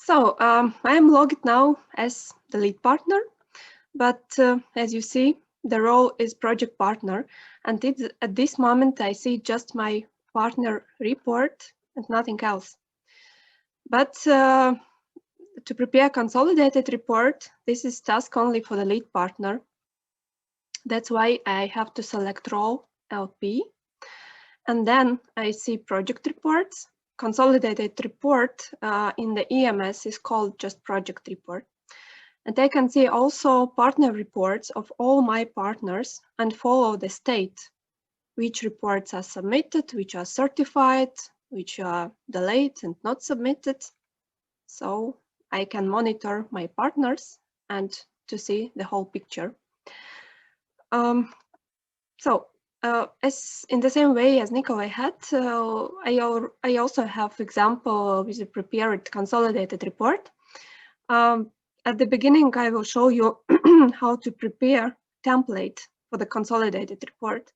I am logged now as the lead partner, but as you see, the role is project partner, and at this moment I see just my partner report and nothing else. But to prepare consolidated report, this is task only for the lead partner. That's why I have to select role LP, and then I see project reports. Consolidated report in the EMS is called just project report. And I can see also partner reports of all my partners and follow the state, which reports are submitted, which are certified, which are delayed and not submitted. So I can monitor my partners and to see the whole picture. As in the same way as Nikolai had, I also have example with a prepared consolidated report. At the beginning, I will show you how to prepare template for the consolidated report.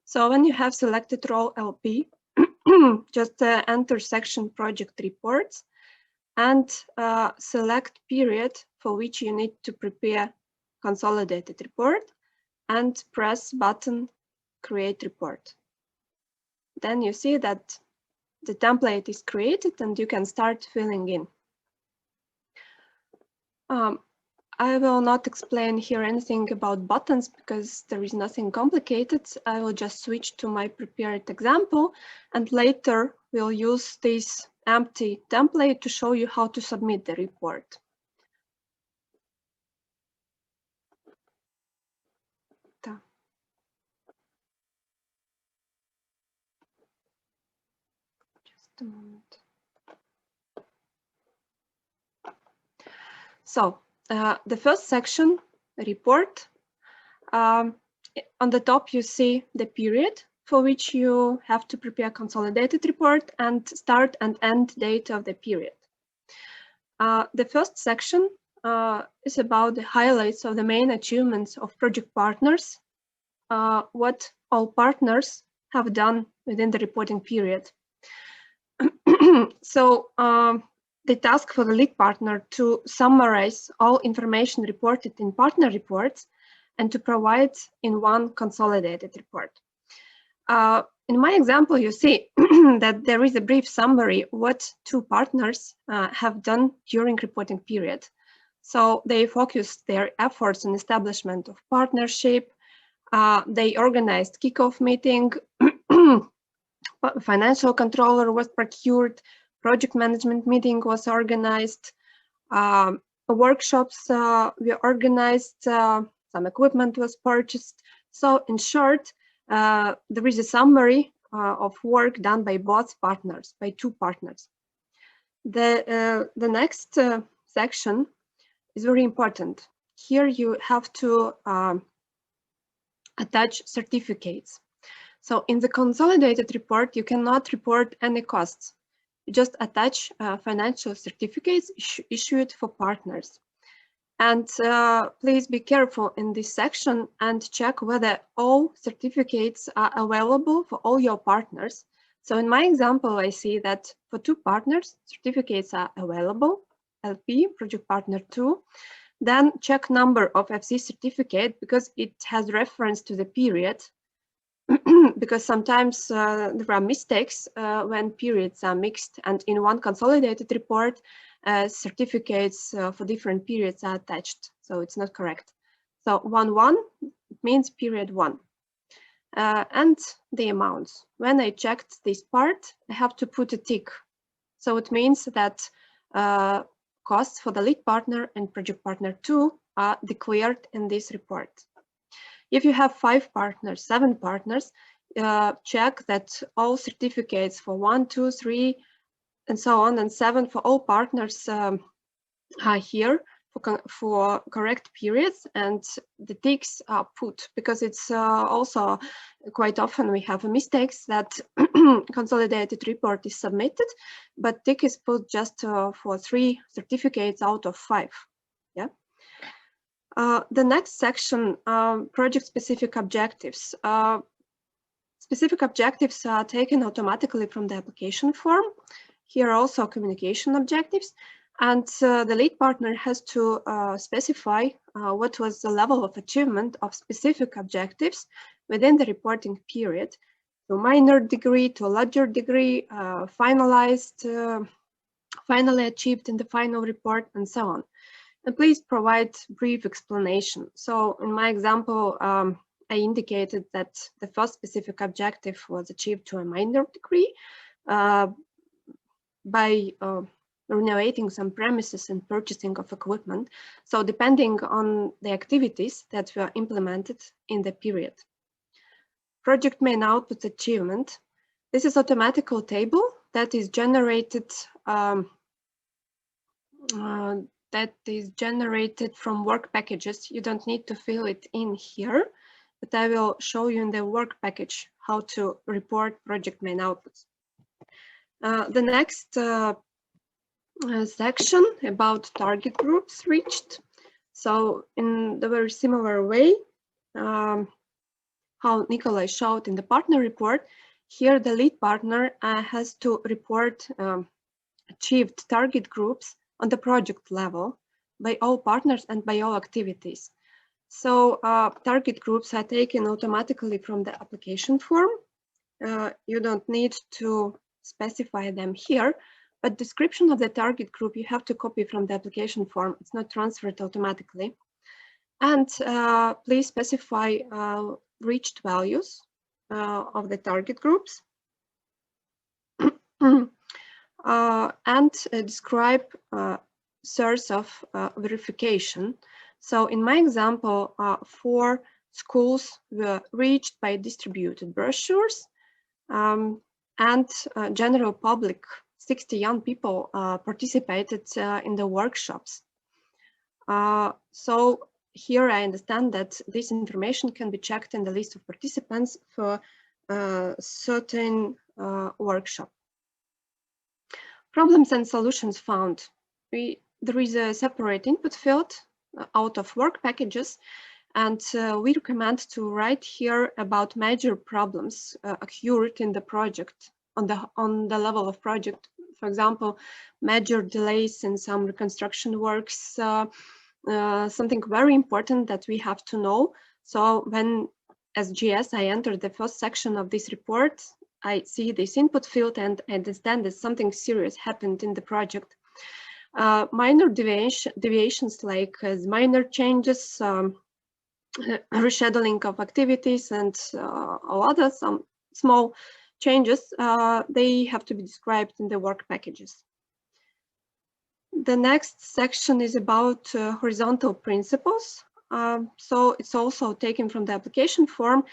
So when you have selected role LP, just enter section project reports and select period for which you need to prepare consolidated report and press button create report. Then you see that the template is created and you can start filling in. I will not explain here anything about buttons because there is nothing complicated. I will just switch to my prepared example, and later we'll use this empty template to show you how to submit the report. Just a moment. So the first section, report. On the top, you see the period for which you have to prepare consolidated report and start and end date of the period. The first section is about the highlights of the main achievements of project partners, what all partners have done within the reporting period. So the task for the lead partner to summarize all information reported in partner reports and to provide in one consolidated report. In my example, you see that there is a brief summary what two partners have done during reporting period. So they focused their efforts on establishment of partnership. They organized kickoff meeting. Financial controller was procured. Project management meeting was organized. Workshops were organized. Some equipment was purchased. So in short, there is a summary of work done by both partners, by two partners. The next section is very important. Here you have to attach certificates. So in the consolidated report, you cannot report any costs. You just attach financial certificates issued for partners. And please be careful in this section and check whether all certificates are available for all your partners. So in my example, I see that for two partners, certificates are available, LP, project partner 2. Then check number of FC certificate because it has reference to the period. Because sometimes there are mistakes when periods are mixed, and in one consolidated report, certificates for different periods are attached, so it's not correct. So 1.1 means period 1. And the amounts. When I checked this part, I have to put a tick. So it means that costs for the lead partner and project partner 2 are declared in this report. If you have 5 partners, 7 partners, check that all certificates for 1, 2, 3, and so on, and 7 for all partners are here for correct periods, and the ticks are put, because it's also quite often we have mistakes that consolidated report is submitted, but tick is put just for 3 certificates out of 5. Yeah. The next section, project-specific objectives. Specific objectives are taken automatically from the application form. Here are also communication objectives. And the lead partner has to specify what was the level of achievement of specific objectives within the reporting period, to a minor degree, to a larger degree, finalized, finally achieved in the final report, and so on. And please provide brief explanation. So in my example, I indicated that the first specific objective was achieved to a minor degree by renovating some premises and purchasing of equipment. So depending on the activities that were implemented in the period. Project main output achievement. This is automatical table that is generated from work packages. You don't need to fill it in here, but I will show you in the work package how to report project main outputs. The next section about target groups reached. So in the very similar way, how Nikolai showed in the partner report, here the lead partner has to report achieved target groups on the project level by all partners and by all activities. So target groups are taken automatically from the application form. You don't need to specify them here, but description of the target group you have to copy from the application form. It's not transferred automatically. And please specify reached values of the target groups. And describe source of verification. So in my example, 4 schools were reached by distributed brochures, and general public, 60 young people participated in the workshops. So here I understand that this information can be checked in the list of participants for a certain workshop. Problems and solutions found. There is a separate input field out of work packages, and we recommend to write here about major problems occurred in the project on the level of project. For example, major delays in some reconstruction works, something very important that we have to know. So when as GS I enter the first section of this report, I see this input field and understand that something serious happened in the project. Minor deviations like minor changes, rescheduling of activities, and some small changes, they have to be described in the work packages. The next section is about horizontal principles. So it's also taken from the application form,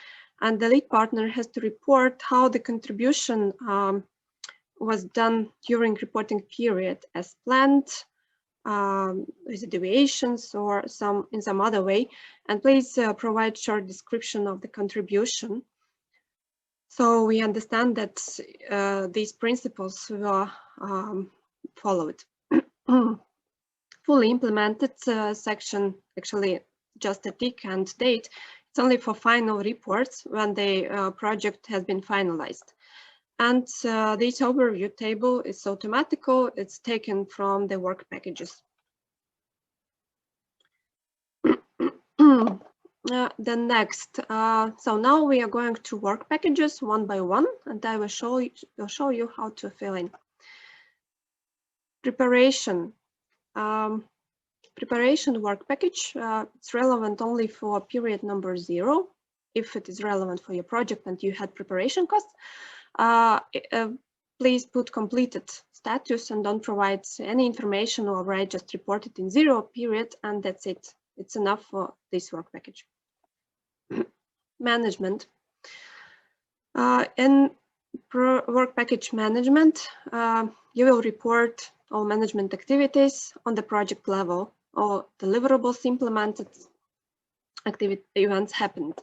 and the lead partner has to report how the contribution was done during reporting period as planned, with deviations or in some other way, and please provide short description of the contribution. So we understand that these principles were followed. Fully implemented section, actually just a tick and date. It's only for final reports when the project has been finalized. And this overview table is automatical. It's taken from the work packages. The next, so now we are going to work packages one by one, and I will show you how to fill in. Preparation. Preparation work package, it's relevant only for period number 0. If it is relevant for your project and you had preparation costs, please put completed status and don't provide any information, or write just reported in 0 period, and that's it. It's enough for this work package. Management. In work package management, you will report all management activities on the project level, or deliverables implemented, activity events happened.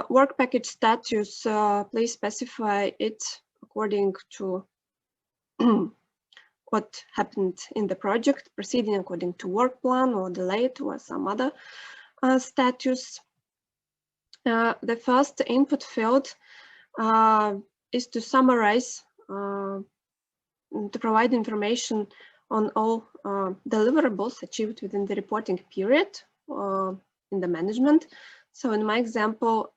Work package status, please specify it according to what happened in the project, proceeding according to work plan or delayed or some other status. The first input field is to summarize, to provide information on all deliverables achieved within the reporting period in the management. So in my example,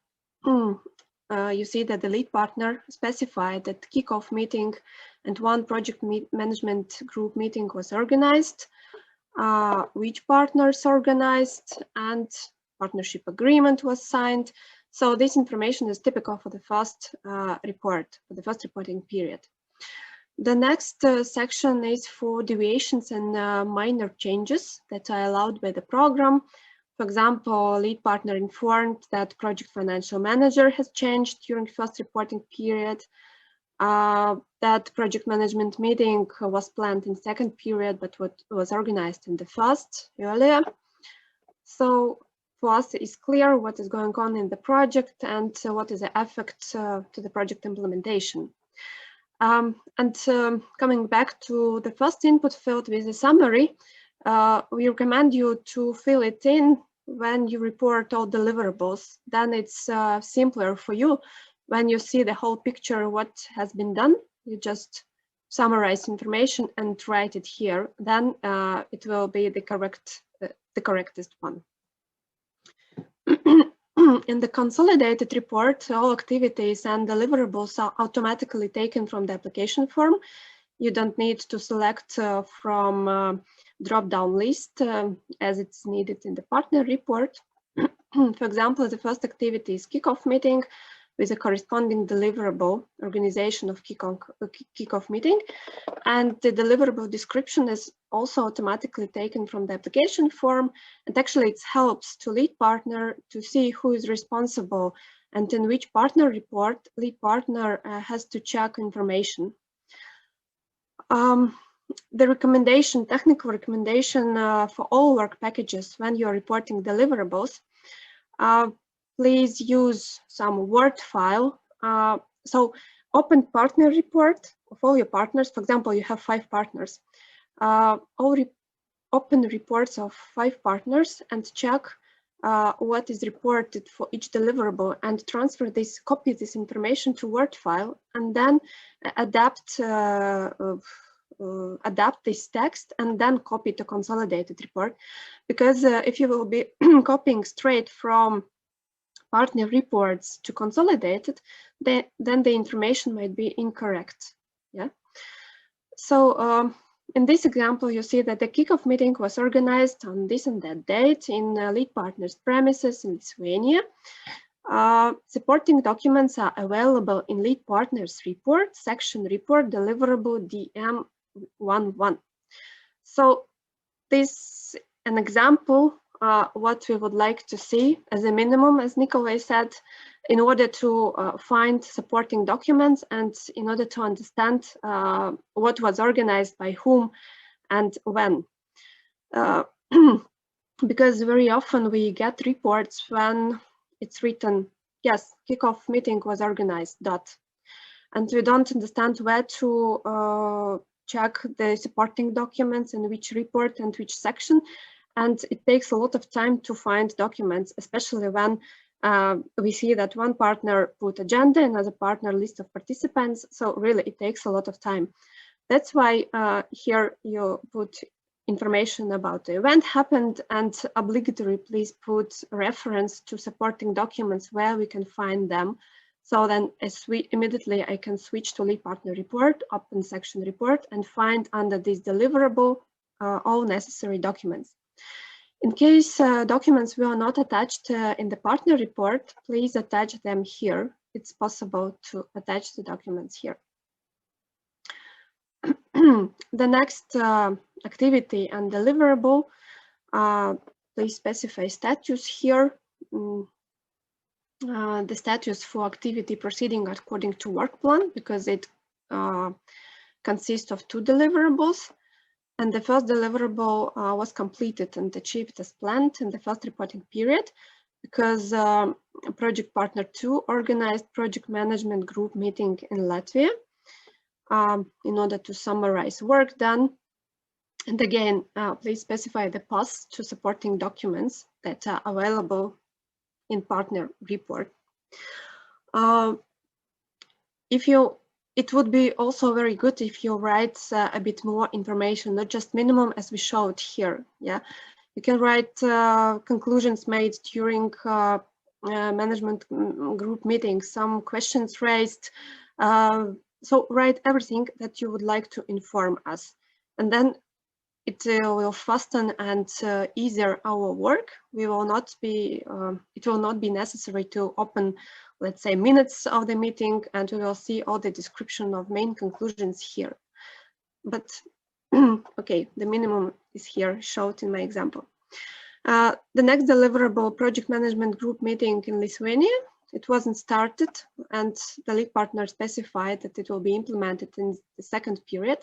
you see that the lead partner specified that kickoff meeting and one project management group meeting was organized, which partners organized, and partnership agreement was signed. So this information is typical for the first report, for the first reporting period. The next section is for deviations and minor changes that are allowed by the program. For example, lead partner informed that project financial manager has changed during first reporting period, that project management meeting was planned in second period, but what was organized in the first earlier. So for us, it's clear what is going on in the project and what is the effect to the project implementation. Coming back to the first input field with a summary, we recommend you to fill it in when you report all deliverables. Then it's simpler for you. When you see the whole picture, what has been done, you just summarize information and write it here. Then it will be the correctest one. In the consolidated report, all activities and deliverables are automatically taken from the application form. You don't need to select from drop-down list as it's needed in the partner report. For example, the first activity is kickoff meeting with a corresponding deliverable, organization of kickoff meeting. And the deliverable description is also automatically taken from the application form. And actually it helps to lead partner to see who is responsible and in which partner report lead partner has to check information. The recommendation, technical recommendation for all work packages when you're reporting deliverables, please use some Word file. So open partner report of all your partners. For example, you have 5 partners. Open reports of 5 partners and check what is reported for each deliverable and transfer this, copy this information to Word file, and then adapt this text and then copy to consolidated report. Because if you will be copying straight from partner reports to consolidated, then the information might be incorrect. Yeah. So in this example, you see that the kickoff meeting was organized on this and that date in lead partner's premises in Lithuania. Supporting documents are available in lead partner's report, section report, deliverable DM11. So this is an example what we would like to see as a minimum, as Nikolai said, in order to find supporting documents and in order to understand what was organized by whom and when. Because very often we get reports when it's written, yes, kickoff meeting was organized, dot. And we don't understand where to check the supporting documents in which report and which section. And it takes a lot of time to find documents, especially when we see that one partner put agenda, another partner list of participants. So really, it takes a lot of time. That's why here you put information about the event happened, and obligatory please put reference to supporting documents where we can find them. So then immediately I can switch to lead partner report, open section report, and find under this deliverable all necessary documents. In case documents were not attached in the partner report, please attach them here. It's possible to attach the documents here. The next activity and deliverable, please specify status here. The status for activity proceeding according to work plan, because it consists of 2 deliverables. And the first deliverable was completed and achieved as planned in the first reporting period, because project partner 2 organized project management group meeting in Latvia in order to summarize work done. And again, please specify the paths to supporting documents that are available in partner report. If it would be also very good if you write a bit more information, not just minimum as we showed here. Yeah, you can write conclusions made during management group meetings, some questions raised. So write everything that you would like to inform us, and then it will fasten and easier our work. We will not be. It will not be necessary to open, let's say, minutes of the meeting, and we will see all the description of main conclusions here. But okay, the minimum is here, showed in my example. The next deliverable project management group meeting in Lithuania, it wasn't started, and the lead partner specified that it will be implemented in the second period.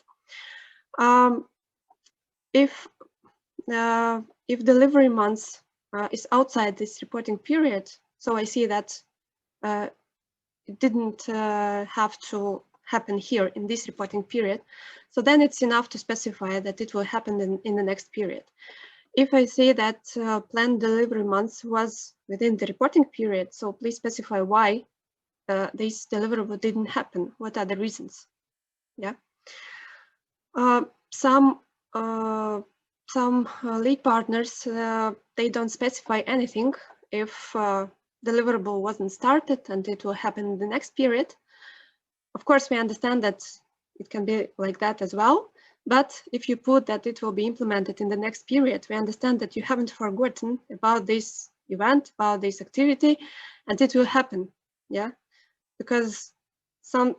If delivery months is outside this reporting period, so I see that it didn't have to happen here in this reporting period, so then it's enough to specify that it will happen in the next period. If I say that planned delivery months was within the reporting period, so please specify why this deliverable didn't happen. What are the reasons? Yeah. Some lead partners, they don't specify anything if deliverable wasn't started and it will happen in the next period. Of course, we understand that it can be like that as well. But if you put that it will be implemented in the next period, we understand that you haven't forgotten about this event, about this activity, and it will happen. Yeah, because some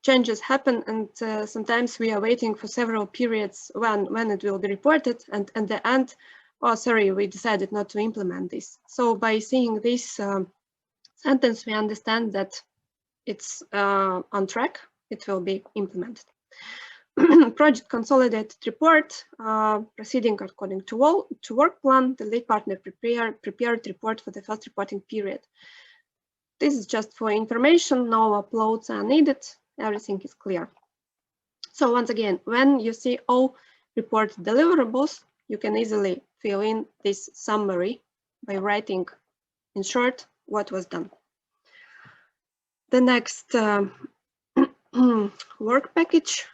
changes happen, and sometimes we are waiting for several periods when it will be reported, and at the end, oh, sorry, we decided not to implement this. So by seeing this sentence, we understand that it's on track, it will be implemented. Project consolidated report, proceeding according to work plan. The lead partner prepared report for the first reporting period. This is just for information, no uploads are needed, everything is clear. So once again, when you see all report deliverables, you can easily fill in this summary by writing in short what was done. The next work package.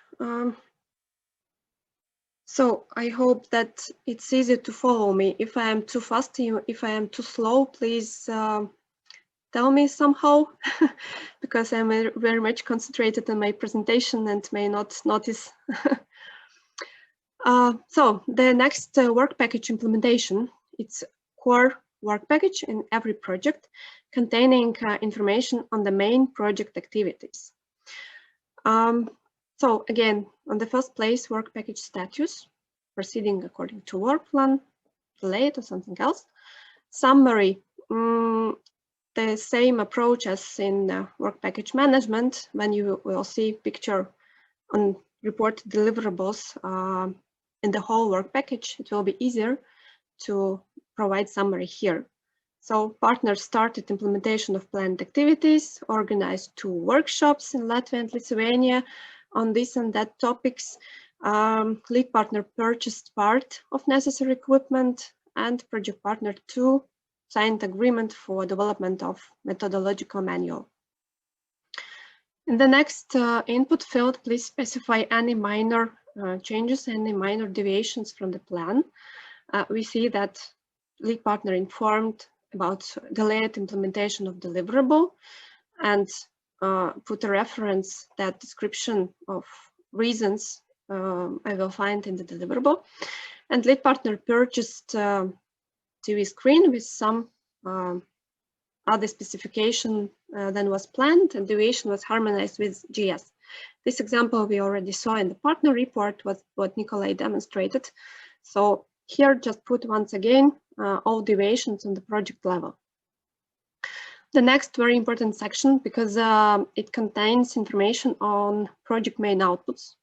So I hope that it's easy to follow me. If I am too fast, if I am too slow, please tell me somehow, because I'm very much concentrated on my presentation and may not notice. So the next work package implementation, it's core work package in every project containing information on the main project activities. So again, on the first place, work package status, proceeding according to work plan, delayed or something else. Summary, the same approach as in work package management. When you will see picture on report deliverables in the whole work package, it will be easier to provide summary here. So partners started implementation of planned activities, organized 2 workshops in Latvia and Lithuania on this and that topics. Lead partner purchased part of necessary equipment, and project partner 2 signed agreement for development of methodological manual. In the next input field, please specify any minor changes, any minor deviations from the plan. We see that lead partner informed about delayed implementation of deliverable and put a reference, that description of reasons I will find in the deliverable. And lead partner purchased TV screen with some other specification than was planned, and deviation was harmonized with GS. This example we already saw in the partner report, was what Nikolai demonstrated. So here just put once again all deviations on the project level. The next very important section, because it contains information on project main outputs,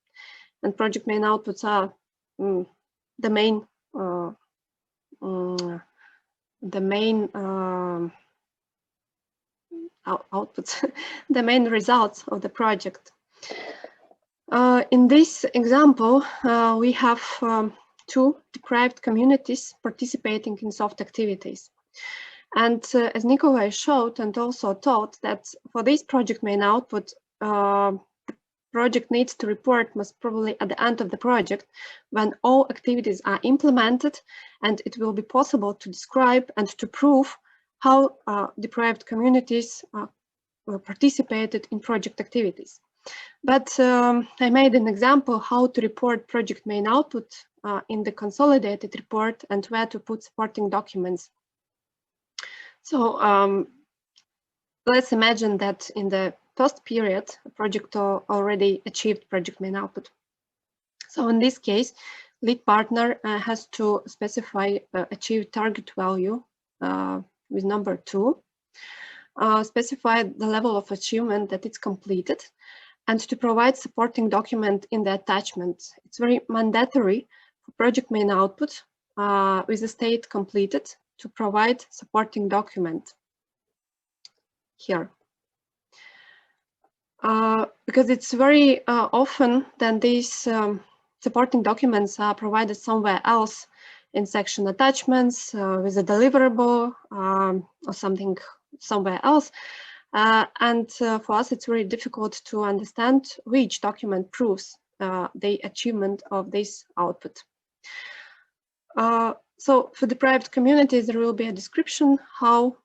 and project main outputs are the main outputs, the main results of the project. In this example, we have 2 deprived communities participating in soft activities. And as Nikolai showed and also taught, that for this project main output, project needs to report most probably at the end of the project, when all activities are implemented, and it will be possible to describe and to prove how deprived communities participated in project activities. But I made an example how to report project main output in the consolidated report and where to put supporting documents. So let's imagine that in the first period, a project already achieved project main output. So in this case, lead partner has to specify achieved target value with number 2, specify the level of achievement that it's completed, and to provide supporting document in the attachment. It's very mandatory for project main output with the state completed to provide supporting document here. Because it's very often that these supporting documents are provided somewhere else in section attachments with a deliverable or something somewhere else. And for us, it's very difficult to understand which document proves the achievement of this output. So for deprived communities, there will be a description how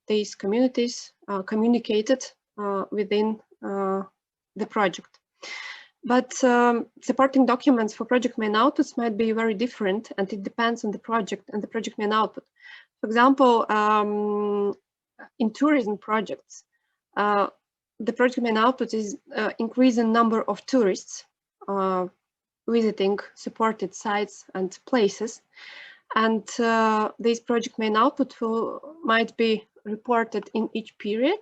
these communities communicated within the project. But supporting documents for project main outputs might be very different, and it depends on the project and the project main output. For example, in tourism projects, the project main output is increasing number of tourists visiting supported sites and places. And this project main output might be reported in each period,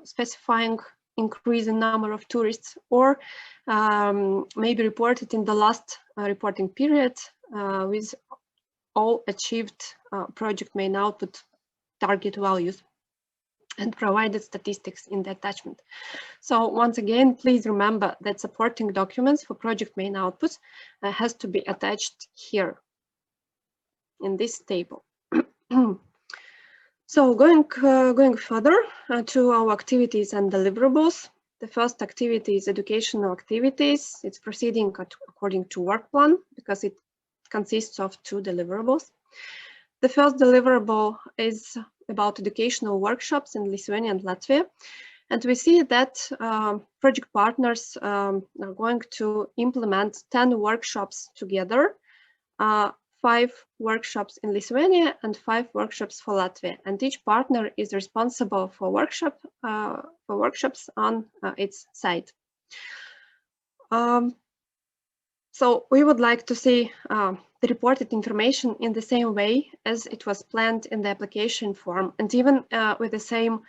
specifying increase in number of tourists, or maybe reported in the last reporting period with all achieved project main output target values, and provided statistics in the attachment. So once again, please remember that supporting documents for project main outputs has to be attached here in this table. So going further to our activities and deliverables. The first activity is educational activities. It's proceeding according to work plan because it consists of 2 deliverables. The first deliverable is about educational workshops in Lithuania and Latvia. And we see that project partners are going to implement 10 workshops together, 5 workshops in Lithuania and 5 workshops for Latvia. And each partner is responsible for workshops on its site. So we would like to see the reported information in the same way as it was planned in the application form, and even with the same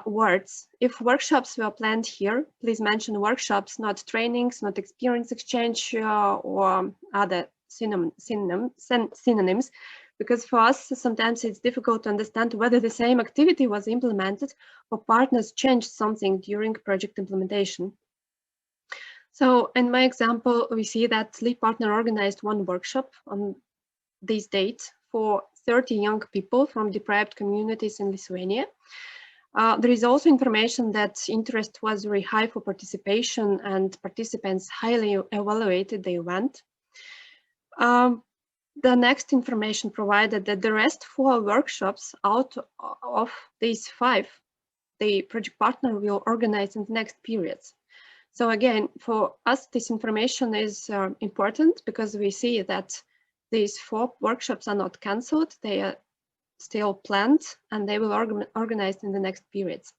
words. If workshops were planned here, please mention workshops, not trainings, not experience exchange or other synonyms, because for us sometimes it's difficult to understand whether the same activity was implemented or partners changed something during project implementation. So in my example, we see that lead partner organized 1 workshop on this date for 30 young people from deprived communities in Lithuania. There is also information that interest was very high for participation, and participants highly evaluated the event. The next information provided that the rest 4 workshops out of these 5, the project partner will organize in the next periods. So again, for us, this information is important because we see that these 4 workshops are not cancelled, they are still planned, and they will organized in the next periods.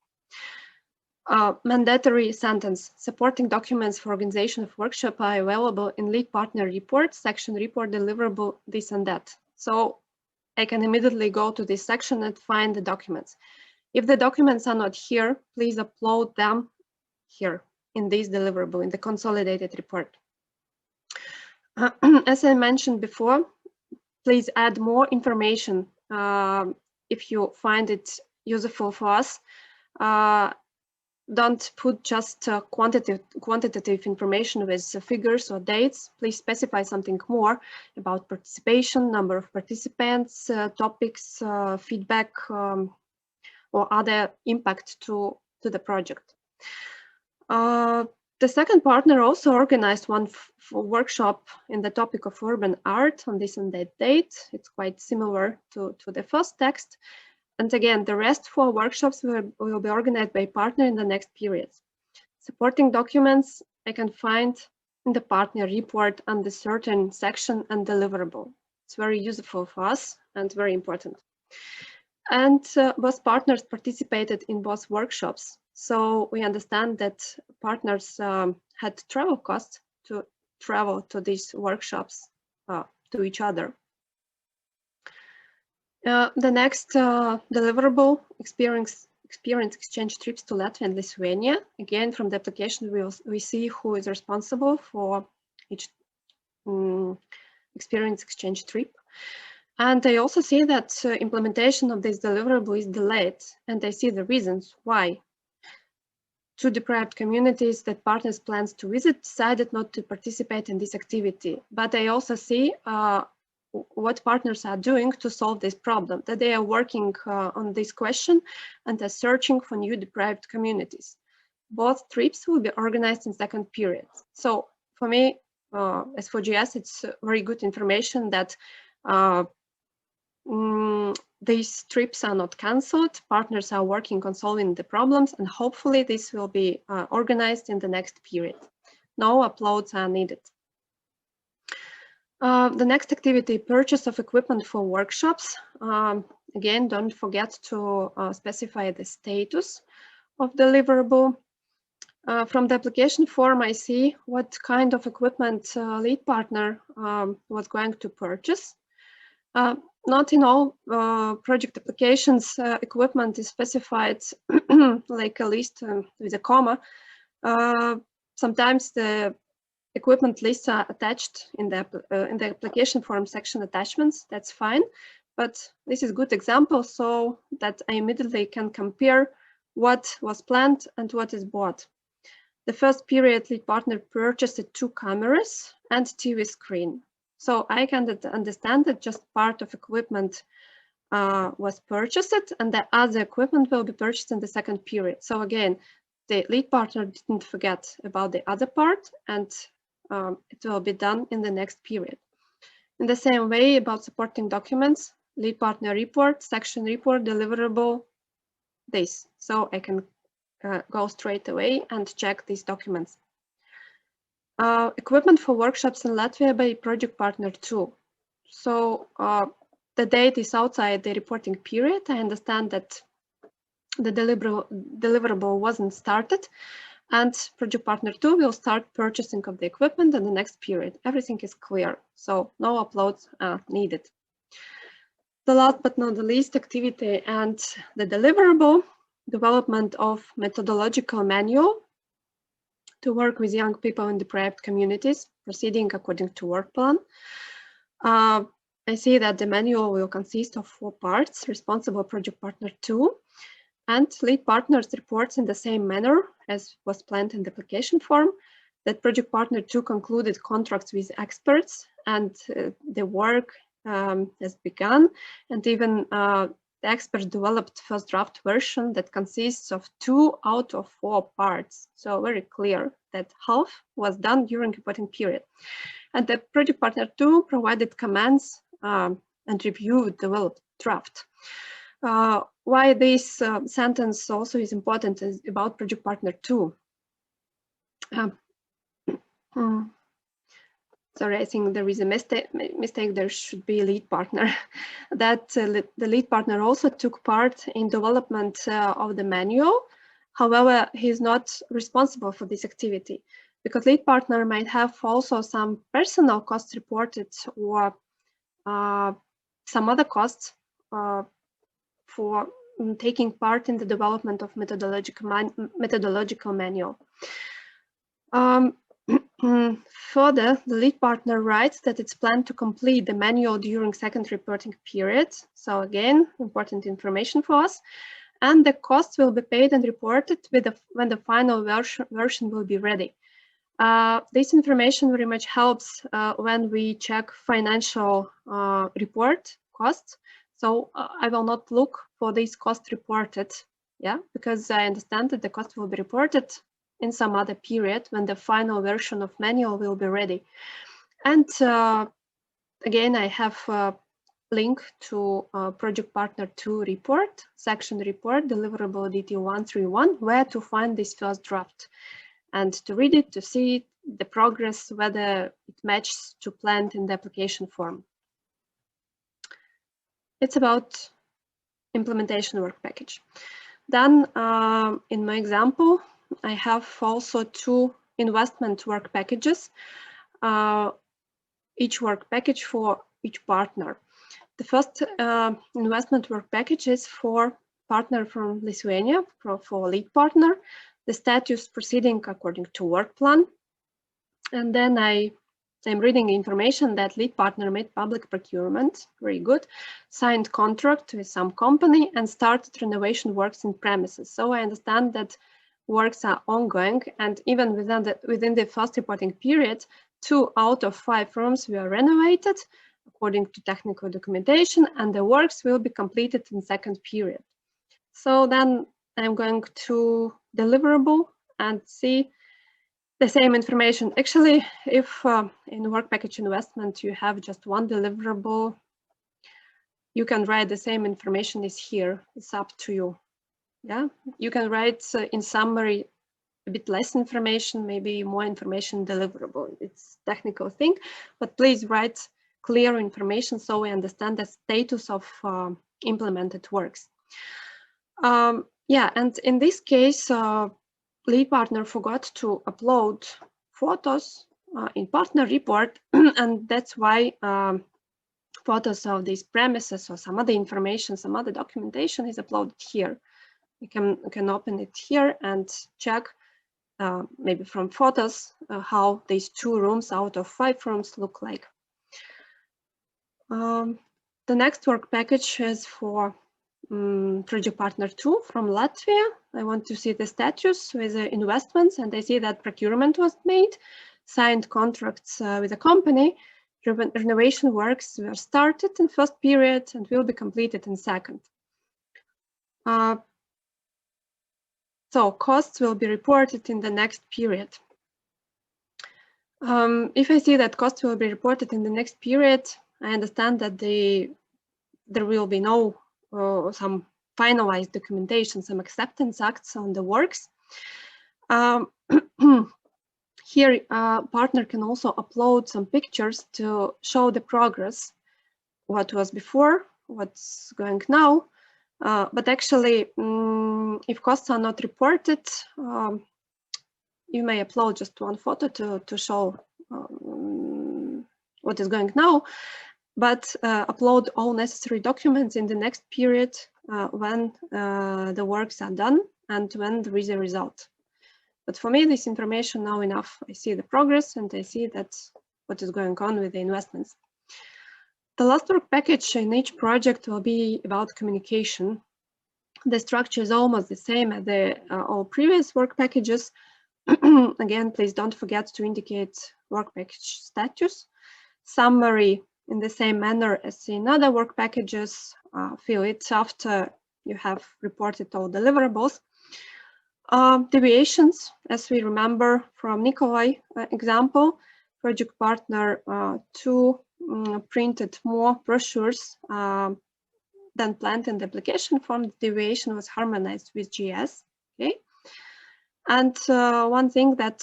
Mandatory sentence: supporting documents for organization of workshop are available in lead partner report, section report, deliverable, this and that. So I can immediately go to this section and find the documents. If the documents are not here, please upload them here in this deliverable, in the consolidated report. As I mentioned before, please add more information if you find it useful for us. Don't put just quantitative information with figures or dates. Please specify something more about participation, number of participants, topics, feedback, or other impact to the project. The second partner also organized one workshop in the topic of urban art on this and that date. It's quite similar to the first text. And again, the rest 4 workshops will be organized by partner in the next periods. Supporting documents I can find in the partner report under certain section and deliverable. It's very useful for us and very important. And both partners participated in both workshops. So we understand that partners had travel costs to travel to these workshops to each other. The next deliverable, experience exchange trips to Latvia and Lithuania. Again, from the application, we see who is responsible for each experience exchange trip. And I also see that implementation of this deliverable is delayed, and I see the reasons why. 2 deprived communities that partners plans to visit decided not to participate in this activity. But I also see what partners are doing to solve this problem, that they are working on this question and are searching for new deprived communities. Both trips will be organized in second period. So for me, as for GS, it's very good information that these trips are not cancelled. Partners are working on solving the problems, and hopefully this will be organized in the next period. No uploads are needed. The next activity, purchase of equipment for workshops. Again, don't forget to specify the status of deliverable. From the application form, I see what kind of equipment lead partner was going to purchase. Not in all project applications, equipment is specified like a list with a comma. Sometimes the equipment lists are attached in the application form section attachments. That's fine, but this is a good example so that I immediately can compare what was planned and what is bought. The first period, lead partner purchased 2 cameras and TV screen. So I can understand that just part of equipment was purchased and the other equipment will be purchased in the second period. So again, the lead partner didn't forget about the other part, and it will be done in the next period. In the same way, about supporting documents, lead partner report, section report, deliverable, this. So I can go straight away and check these documents. Equipment for workshops in Latvia by project partner 2. So the date is outside the reporting period. I understand that the deliverable wasn't started, and project partner 2 will start purchasing of the equipment in the next period. Everything is clear, so no uploads are needed. The last but not the least activity and the deliverable, development of methodological manual to work with young people in deprived communities, proceeding according to work plan. I see that the manual will consist of 4 parts, responsible project partner 2, and lead partners reports in the same manner as was planned in the application form, that project partner 2 concluded contracts with experts and the work has begun, and even the experts developed first draft version that consists of 2 out of 4 parts. So very clear that half was done during reporting period. And the project partner 2 provided comments and reviewed developed draft. Why this sentence also is important is about project partner 2. Sorry, I think there is a mistake. There should be a lead partner. That the lead partner also took part in development of the manual. However, he is not responsible for this activity because lead partner might have also some personal costs reported or some other costs for taking part in the development of methodological manual. Further, the lead partner writes that it's planned to complete the manual during second reporting period. So again, important information for us. And the costs will be paid and reported when the final version will be ready. This information very much helps when we check financial report costs. So I will not look for these costs reported, yeah, because I understand that the cost will be reported in some other period when the final version of manual will be ready. And again, I have a link to Project Partner 2 report, section report, Deliverable DT131, where to find this first draft and to read it, to see the progress, whether it matches to planned in the application form. It's about implementation work package. Then in my example, I have also 2 investment work packages, each work package for each partner. The first investment work package is for partner from Lithuania, for lead partner, the status proceeding according to work plan. And then I'm reading information that lead partner made public procurement, very good, signed contract with some company and started renovation works in premises. So I understand that works are ongoing, and even within the first reporting period, 2 out of 5 rooms were renovated according to technical documentation, and the works will be completed in second period. So then I'm going to Deliverable and see the same information. Actually, if in work package investment you have just 1 deliverable, you can write the same information is here. It's up to you. Yeah, you can write in summary a bit less information, maybe more information deliverable. It's technical thing, but please write clear information so we understand the status of implemented works. Yeah, and in this case, lead partner forgot to upload photos in partner report, and that's why photos of these premises or some other information, some other documentation is uploaded here. You can open it here and check maybe from photos how these 2 rooms out of 5 rooms look like. The next work package is for Project Partner 2 from Latvia. I want to see the status with the investments, and I see that procurement was made, signed contracts with a company, renovation works were started in first period and will be completed in second. So costs will be reported in the next period. If I see that costs will be reported in the next period, I understand that there will be no some finalized documentation, some acceptance acts on the works. Here, partner can also upload some pictures to show the progress, what was before, what's going now. But actually, if costs are not reported, you may upload just 1 photo to show what is going now, but upload all necessary documents in the next period when the works are done and when there is a result. But for me, this information now enough. I see the progress and I see that what is going on with the investments. The last work package in each project will be about communication. The structure is almost the same as the all previous work packages. Again, please don't forget to indicate work package status. Summary in the same manner as in other work packages. Fill it after you have reported all deliverables. Deviations, as we remember from Nikolai example, Project Partner 2 printed more brochures than planned in the application form. The deviation was harmonized with GS. Okay, and one thing that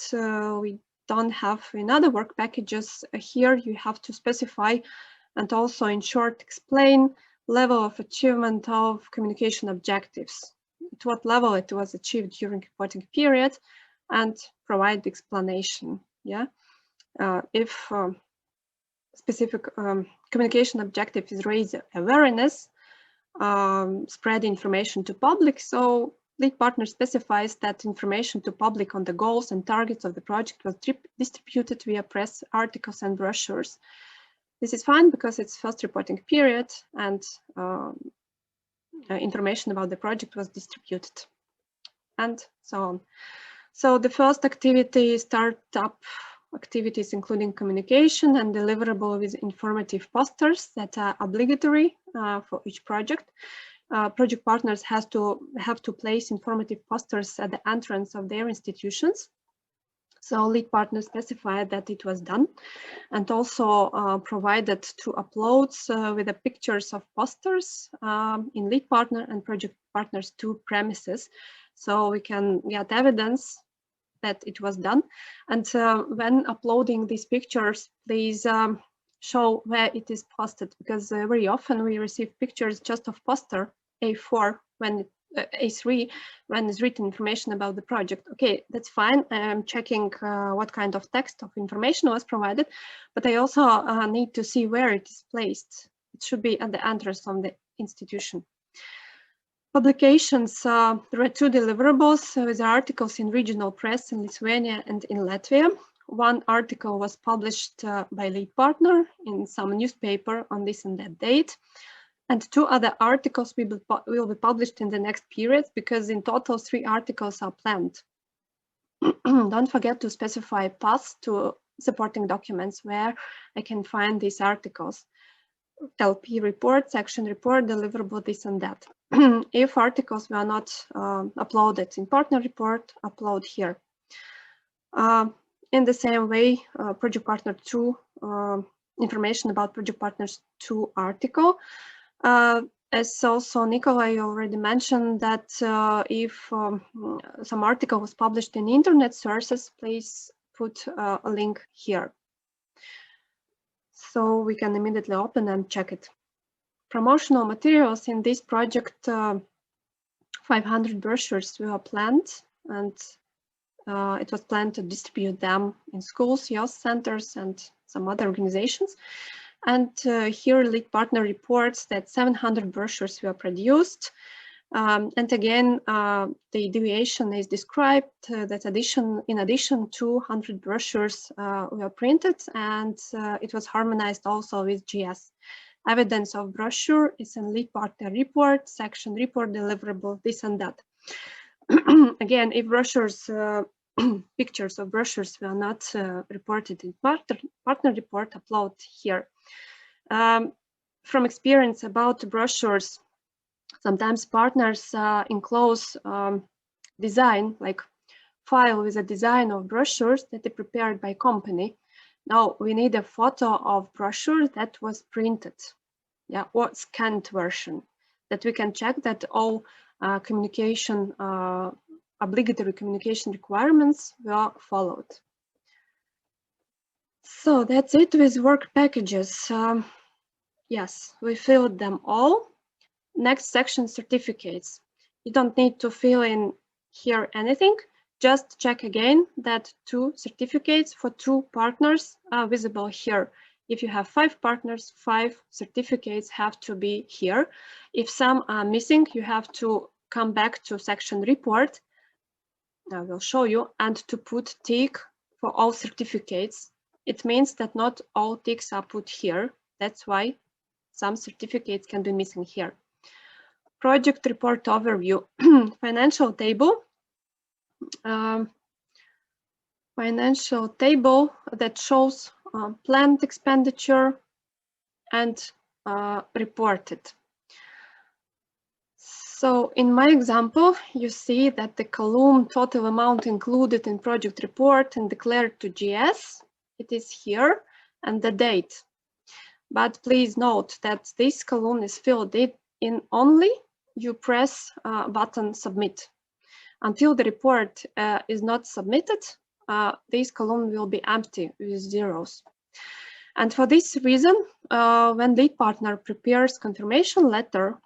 we don't have in other work packages, here you have to specify and also in short explain level of achievement of communication objectives, at what level it was achieved during reporting period, and provide the explanation. Yeah, if specific communication objective is raise awareness, spread information to public, so lead partner specifies that information to public on the goals and targets of the project was distributed via press articles and brochures. This is fine because it's first reporting period and information about the project was distributed, and so on. So the first activity is startup activities including communication and deliverable with informative posters that are obligatory for each project. Project partners have to place informative posters at the entrance of their institutions. So lead partner specified that it was done, and also provided two uploads with the pictures of posters in lead partner and project partner's two premises. So we can get evidence that it was done. And when uploading these pictures, please show where it is posted, because very often we receive pictures just of poster A4 when A3 when is written information about the project. Okay, that's fine. I'm checking what kind of text of information was provided, but I also need to see where it is placed. It should be at the entrance of the institution. Publications, there are two deliverables with articles in regional press in Lithuania and in Latvia. One article was published by lead partner in some newspaper on this and that date. And two other articles will be published in the next period, because in total 3 articles are planned. Don't forget to specify paths to supporting documents where I can find these articles. LP report, section report, deliverable, this and that. If articles were not uploaded in partner report, upload here. In the same way, project partner 2, information about project partners 2 article. As also Nikolai already mentioned, that if some article was published in internet sources, please put a link here, so we can immediately open and check it. Promotional materials in this project, 500 brochures were planned, and it was planned to distribute them in schools, youth centers, and some other organizations. And here lead partner reports that 700 brochures were produced. And again, the deviation is described that in addition 200 brochures were printed, and it was harmonized also with GS. Evidence of brochure is in lead partner report, section report, deliverable, this and that. Again, if brochures, pictures of brochures were not reported in partner report, upload here. From experience about brochures, sometimes partners enclose design, like file with a design of brochures that are prepared by company. Now we need a photo of brochure that was printed, yeah, or scanned version, that we can check that all communication, obligatory communication requirements were followed. So that's it with work packages. Yes, we filled them all. Next section, certificates. You don't need to fill in here anything. Just check again that 2 certificates for 2 partners are visible here. If you have 5 partners, 5 certificates have to be here. If some are missing, you have to come back to section report. I will show you, and to put tick for all certificates. It means that not all ticks are put here. That's why some certificates can be missing here. Project report overview. Financial table. Financial table that shows planned expenditure and reported. So in my example, you see that the column total amount included in project report and declared to GS, it is here, and the date. But please note that this column is filled in only you press button submit. Until the report is not submitted, this column will be empty with zeros. And for this reason, when lead partner prepares confirmation letter,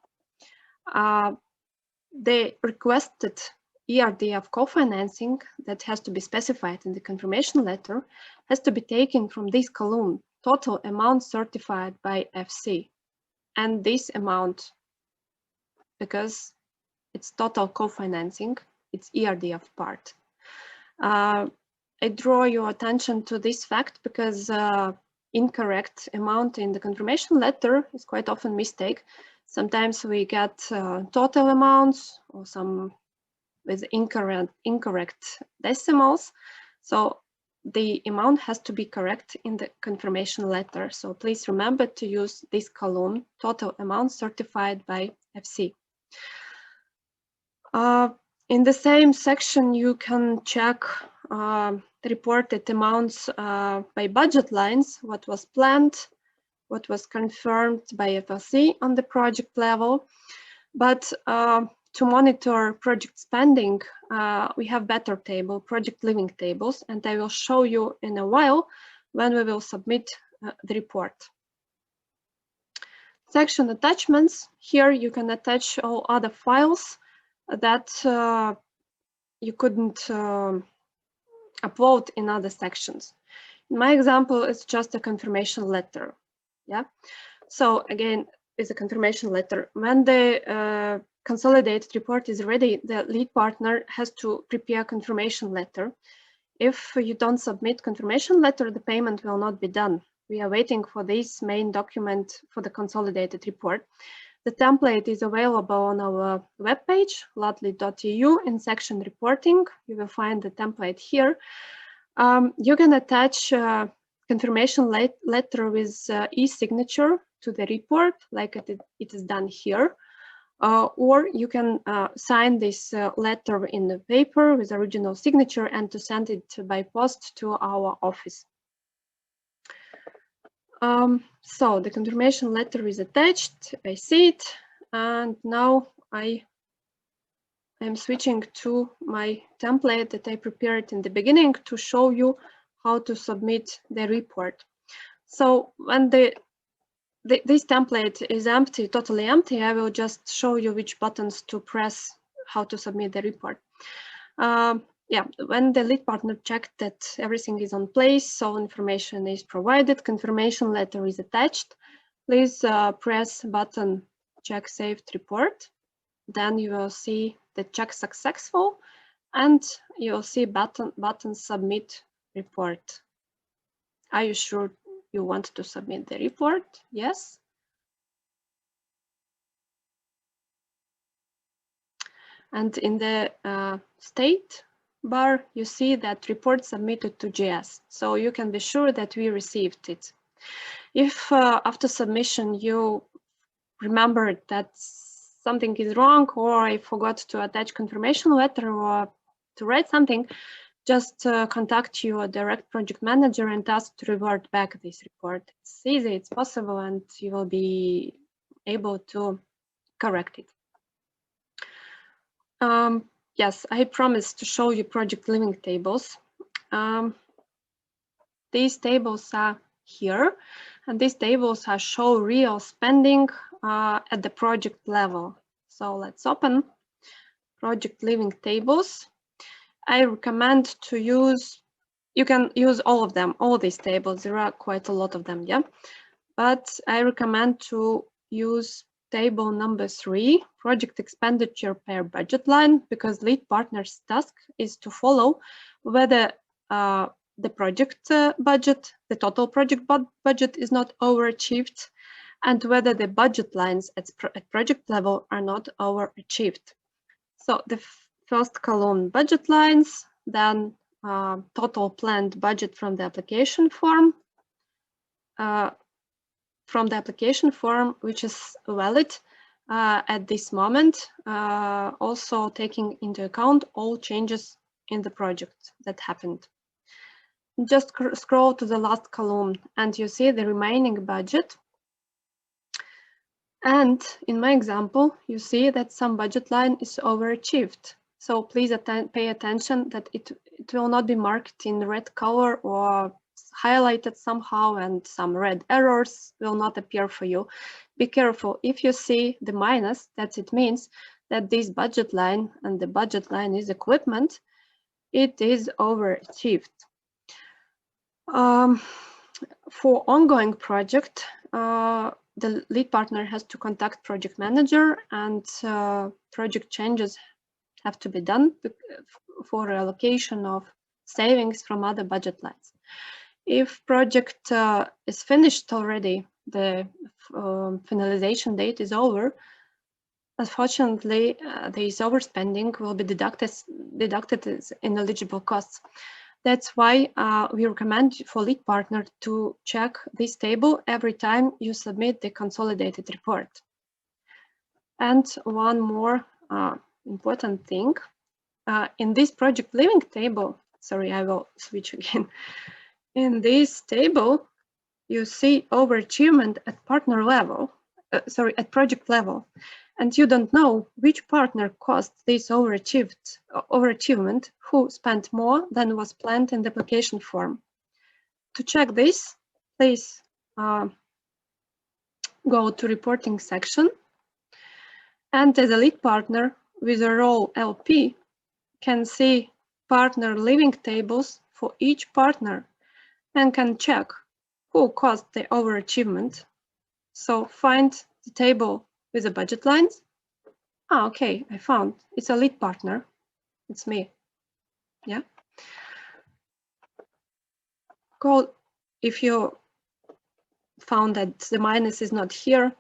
the requested ERDF co-financing that has to be specified in the confirmation letter has to be taken from this column, total amount certified by FC. And this amount, because it's total co-financing, it's ERDF part. I draw your attention to this fact because incorrect amount in the confirmation letter is quite often mistake. Sometimes we get total amounts or some with incorrect decimals. So the amount has to be correct in the confirmation letter. So please remember to use this column, total amount certified by FC. In the same section, you can check the reported amounts by budget lines, what was planned, what was confirmed by FLC on the project level. But to monitor project spending, we have better table, project living tables, and I will show you in a while when we will submit the report. Section attachments. Here you can attach all other files that you couldn't upload in other sections. In my example, it's just a confirmation letter. Yeah. So again, it's a confirmation letter. When the consolidated report is ready, the lead partner has to prepare a confirmation letter. If you don't submit confirmation letter, the payment will not be done. We are waiting for this main document for the consolidated report. The template is available on our webpage, latli.eu, in section reporting. You will find the template here. You can attach confirmation letter with e-signature to the report, like it is done here. Or you can sign this letter in the paper with original signature and to send it by post to our office. So the confirmation letter is attached. I see it, and now I am switching to my template that I prepared in the beginning to show you how to submit the report. So when this template is empty, totally empty, I will just show you which buttons to press, how to submit the report. Yeah, when the lead partner checked that everything is on place, so information is provided, confirmation letter is attached, please press button check saved report. Then you will see the check successful, and you will see button submit report. Are you sure you want to submit the report? Yes. And in the state bar, you see that report submitted to GS. So you can be sure that we received it. If after submission you remembered that something is wrong, or I forgot to attach confirmation letter or to write something, just contact your direct project manager and ask to revert back this report. It's easy, it's possible, and you will be able to correct it. Yes, I promised to show you project living tables. These tables are here, and these tables are show real spending at the project level. So let's open project living tables. I recommend to use, you can use all of them, all these tables. There are quite a lot of them, yeah. But I recommend to use table number 3, project expenditure per budget line, because lead partner's task is to follow whether the project budget, the total project budget is not overachieved, and whether the budget lines at project level are not overachieved. So the first column, budget lines, then total planned budget from the application form, which is valid at this moment, also taking into account all changes in the project that happened. Just scroll to the last column and you see the remaining budget. And in my example, you see that some budget line is overachieved. So please pay attention that it will not be marked in red color or highlighted somehow, and some red errors will not appear for you. Be careful. If you see the minus, that it means that this budget line, and the budget line is equipment, it is overachieved. For ongoing project, the lead partner has to contact project manager, and project changes have to be done for allocation of savings from other budget lines. If project is finished already, the finalization date is over, unfortunately, this overspending will be deducted as ineligible costs. That's why we recommend for lead partner to check this table every time you submit the consolidated report. And one more important thing, in this project living table, sorry, I will switch again. In this table, you see overachievement at partner level, at project level, and you don't know which partner caused this overachievement, who spent more than was planned in the application form. To check this, please go to reporting section, and as a lead partner with a role LP, can see partner living tables for each partner and can check who caused the overachievement. So find the table with the budget lines. Okay, I found it's a lead partner. It's me. Yeah. Go, if you found that the minus is not here,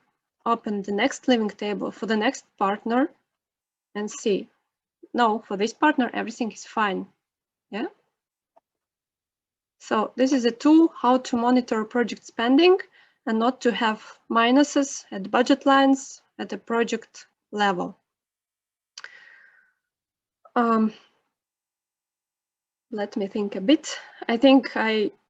open the next living table for the next partner and see. No, for this partner, everything is fine. Yeah. So this is a tool how to monitor project spending and not to have minuses at budget lines at the project level. Let me think a bit. I think I